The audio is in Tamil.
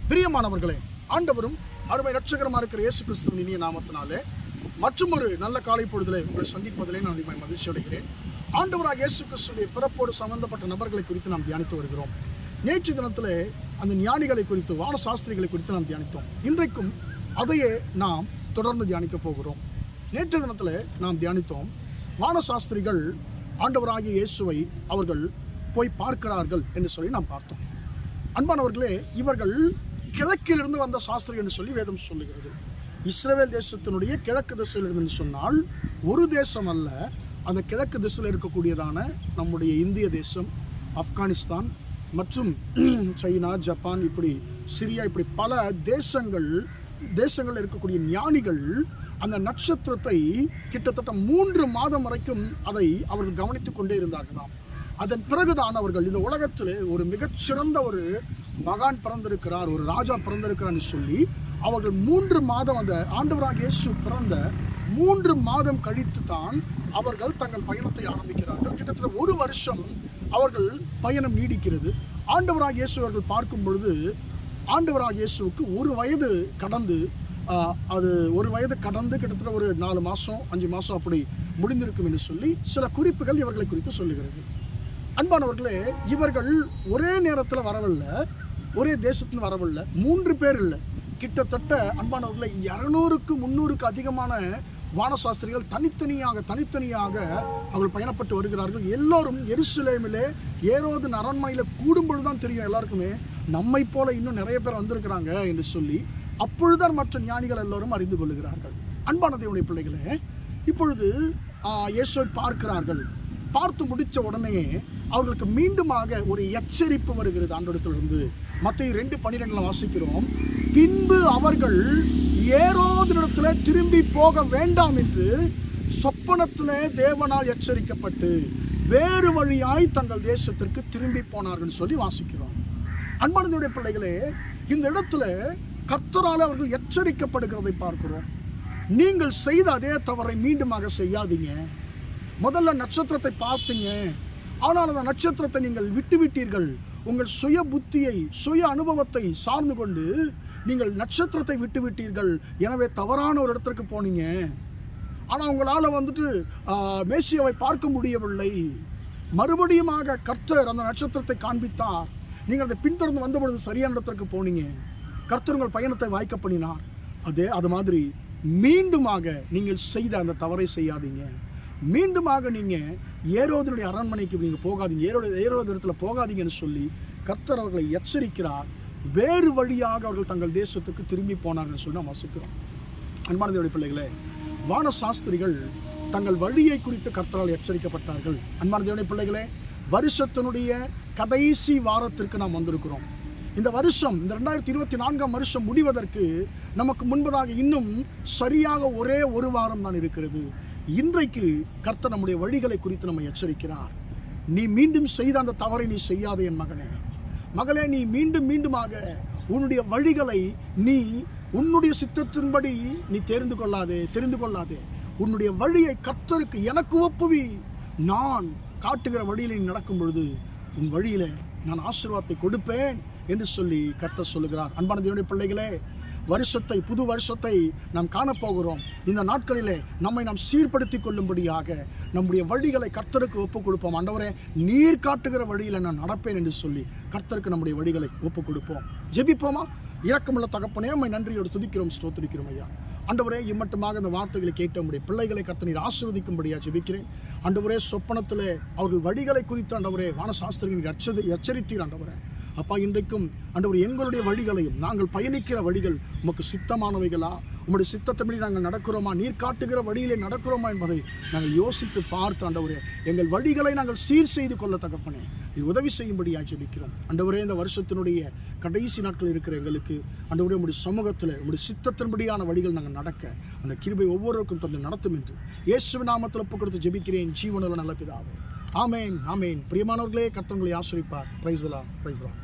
பிரியமானவர்களே, ஆண்டவரும் அருமை இரட்சகரமாக இருக்கிற இயேசு கிறிஸ்துவின் இனிய நாமத்தினாலே மற்றும் ஒரு நல்ல காலை பொழுதிலே உங்களை சந்திப்பதிலே நான் அதிகமாக மகிழ்ச்சி அடைகிறேன். ஆண்டவராக இயேசு கிறிஸ்துடைய பிறப்போடு சம்பந்தப்பட்ட நபர்களை குறித்து நாம் தியானித்து வருகிறோம். நேற்று தினத்தில் அந்த ஞானிகளை குறித்து, வான சாஸ்திரிகளை குறித்து நாம் தியானித்தோம். இன்றைக்கும் அதையே நாம் தொடர்ந்து தியானிக்க போகிறோம். நேற்று தினத்தில் நாம் தியானித்தோம், வான சாஸ்திரிகள் ஆண்டவராகிய இயேசுவை அவர்கள் போய் பார்க்கிறார்கள் என்று சொல்லி நாம் பார்த்தோம். அன்பானவர்களே, இவர்கள் கிழக்கிலிருந்து வந்த சாஸ்திரி என்று சொல்லி வேதம் சொல்லுகிறது. இஸ்ரவேல் தேசத்தினுடைய கிழக்கு திசையிலிருந்து சொன்னால் ஒரு தேசம் அல்ல, அந்த கிழக்கு திசையில் இருக்கக்கூடியதான நம்முடைய இந்திய தேசம், ஆப்கானிஸ்தான் மற்றும் சைனா, ஜப்பான், இப்படி சிரியா, இப்படி பல தேசங்கள் இருக்கக்கூடிய ஞானிகள் அந்த நட்சத்திரத்தை கிட்டத்தட்ட 3 மாதம் வரைக்கும் அதை அவர்கள் கவனித்துக் கொண்டே இருந்தார்களாம். அதன் பிறகுதான் அவர்கள் இந்த உலகத்தில் ஒரு மிகச்சிறந்த ஒரு மகான் பிறந்திருக்கிறார், ஒரு ராஜா பிறந்திருக்கிறான்னு சொல்லி அவர்கள் 3 மாதம், அந்த ஆண்டவராகிய இயேசு பிறந்த 3 மாதம் கழித்து தான் அவர்கள் தங்கள் பயணத்தை ஆரம்பிக்கிறார்கள். கிட்டத்தட்ட 1 வருஷம் அவர்கள் பயணம் நீடிக்கிறது. ஆண்டவராகிய இயேசு அவர்கள் பார்க்கும் பொழுது, ஆண்டவராகிய இயேசுவுக்கு 1 வயது கடந்து, அது 1 வயது கடந்து கிட்டத்தட்ட ஒரு 4 மாதம் 5 மாதம் அப்படி முடிந்திருக்கும் என்று சொல்லி சில குறிப்புகள் இவர்களை குறித்து சொல்லுகிறது. அன்பானவர்களே, இவர்கள் ஒரே நேரத்தில் வரவில்லை, ஒரே தேசத்தில் வரவில்லை, 3 பேர் இல்லை, கிட்டத்தட்ட அன்பானவர்களே 200க்கு 300க்கு அதிகமான வானசாஸ்திரிகள் தனித்தனியாக அவர்கள் பயணப்பட்டு வருகிறார்கள். எல்லோரும் எருசலேமிலே ஏரோதின் அரண்மனையில் கூடும்பொழுது தான் தெரியும் எல்லாருக்குமே, நம்மை போல இன்னும் நிறைய பேர் வந்திருக்கிறாங்க என்று சொல்லி. அப்பொழுதுதான் மற்ற ஞானிகள் எல்லோரும் அறிந்து கொள்ளுகிறார்கள். அன்பான தேவனுடைய பிள்ளைகளே, இப்பொழுது இயேசுவை பார்க்கிறார்கள். பார்த்து முடித்த உடனே அவர்களுக்கு மீண்டுமாக ஒரு எச்சரிப்பு வருகிறது ஆண்டவரிடத்திலிருந்து. மத்தேயு 2:12 வாசிக்கிறோம், பின்பு அவர்கள் ஏரோதினிடத்தில் திரும்பி போக வேண்டாம் என்று சொப்பனத்திலே தேவனால் எச்சரிக்கப்பட்டு வேறு வழியாய் தங்கள் தேசத்திற்கு திரும்பி போனார்கள் சொல்லி வாசிக்கிறோம். அன்பானவருடைய பிள்ளைகளே, இந்த இடத்துல கர்த்தரால் அவர்கள் எச்சரிக்கப்படுகிறதை பார்க்கிறோம். நீங்கள் செய்த அதே தவறை மீண்டுமாக செய்யாதீங்க. முதல்ல நட்சத்திரத்தை பார்த்தீங்க, ஆனால் அந்த நட்சத்திரத்தை நீங்கள் விட்டுவிட்டீர்கள். உங்கள் சுய புத்தியை, சுய அனுபவத்தை சார்ந்து கொண்டு நீங்கள் நட்சத்திரத்தை விட்டுவிட்டீர்கள். எனவே தவறான ஒரு இடத்திற்கு போனீங்க. ஆனால் உங்களால் மேசியாவை பார்க்க முடியவில்லை. மறுபடியுமாக கர்த்தர் அந்த நட்சத்திரத்தை காண்பித்தார். நீங்கள் அதை பின்தொடர்ந்து வந்த பொழுது சரியான இடத்திற்கு போனீங்க. கர்த்தர் உங்கள் பயணத்தை வாய்க்க பண்ணினார். அது மாதிரி மீண்டுமாக நீங்கள் செய்த அந்த தவறை செய்யாதீங்க. மீண்டுமாக நீங்கள் ஏரோதினுடைய அரண்மனைக்கு நீங்கள் போகாதீங்க, ஏரோது இடத்துல போகாதீங்கன்னு சொல்லி கர்த்தர் அவர்களை எச்சரிக்கிறார். வேறு வழியாக அவர்கள் தங்கள் தேசத்துக்கு திரும்பி போனார்கள் சொல்லி நாம் வாசிக்கிறோம். அன்பான தேவனுடைய பிள்ளைகளே, வான சாஸ்திரிகள் தங்கள் வழியை குறித்து கர்த்தரால் எச்சரிக்கப்பட்டார்கள். அன்பான தேவனுடைய பிள்ளைகளே, வருஷத்தினுடைய கடைசி வாரத்திற்கு நாம் வந்திருக்கிறோம். இந்த வருஷம், இந்த 2024ஆம் வருஷம் முடிவதற்கு நமக்கு முன்பதாக இன்னும் சரியாக ஒரே 1 வாரம் தான் இருக்கிறது. இன்றைக்கு கர்த்தர் நம்முடைய வழிகளை குறித்து நம்ம எச்சரிக்கிறார். நீ மீண்டும் செய்த அந்த தவறை நீ செய்யாதே என் மகளே. நீ மீண்டுமாக உன்னுடைய வழிகளை நீ உன்னுடைய சித்தத்தின்படி நீ தெரிந்து கொள்ளாதே. உன்னுடைய வழியை கர்த்தருக்கு எனக்கு ஒப்புவி. நான் காட்டுகிற வழியில் நீ நடக்கும் பொழுது உன் வழியில நான் ஆசீர்வாதத்தை கொடுப்பேன் என்று சொல்லி கர்த்தர் சொல்லுகிறார். அன்பான தேவனுடைய பிள்ளைகளே, புது வருஷத்தை நாம் காணப்போகிறோம். இந்த நாட்களிலே நம்மை நாம் சீர்படுத்தி கொள்ளும்படியாக நம்முடைய வழிகளை கர்த்தருக்கு ஒப்புக் கொடுப்போம். ஆண்டவரே, நீர் காட்டுகிற வழியில் நான் நடப்பேன் என்று சொல்லி கர்த்தருக்கு நம்முடைய வழிகளை ஒப்புக் கொடுப்போம். ஜெபிப்போமா? இரக்கமுள்ள தகப்பனே, உம்மை நன்றியோடு துதிக்கிறோம், ஸ்தோத்திரிக்கிறோம் ஐயா. ஆண்டவரே, இம்மட்டுமாக இந்த வார்த்தைகளை கேட்ட நம்முடைய பிள்ளைகளை கர்த்தர் நீர் ஆசீர்வதிக்கும்படியா ஜெபிக்கிறேன். ஆண்டவரே, சொப்பனத்தில் அவர்கள் வழிகளை குறித்து ஆண்டவரே வானசாஸ்திரிகள் எச்சரித்தீர். ஆண்டவரே அப்பா, இன்றைக்கும் ஆண்டவர் எங்களுடைய வழிகளையும், நாங்கள் பயணிக்கிற வழிகள் உமக்கு சித்தமானவைகளா, உம்முடைய சித்தத்தின்படி நாங்கள் நடக்கிறோமா, நீர் காட்டுகிற வழியிலே நடக்கிறோமா என்பதை நாங்கள் யோசித்து பார்த்து ஆண்டவரே எங்கள் வழிகளை நாங்கள் சீர் செய்து கொள்ள தகப்பனே நீ உதவி செய்யும்படியாக ஜெபிக்கிறோம். ஆண்டவரே, இந்த வருஷத்தினுடைய கடைசி நாட்கள் இருக்கிற எங்களுக்கு ஆண்டவரே உம்முடைய சமூகத்தில் உம்முடைய சித்தத்தின்படியான வழிகள் நாங்கள் நடக்க அந்த கிருபை ஒவ்வொருவருக்கும் தந்து நடத்தும் என்று இயேசுவின் நாமத்தில் ஒப்புக் கொடுத்து ஜெபிக்கிறேன், ஜீவனுள்ள நல்ல பிதாவே. ஆமேன், ஆமேன். பிரியமானவர்களே, கர்த்தர் உங்களை ஆசீர்வதிப்பார். Praise the Lord.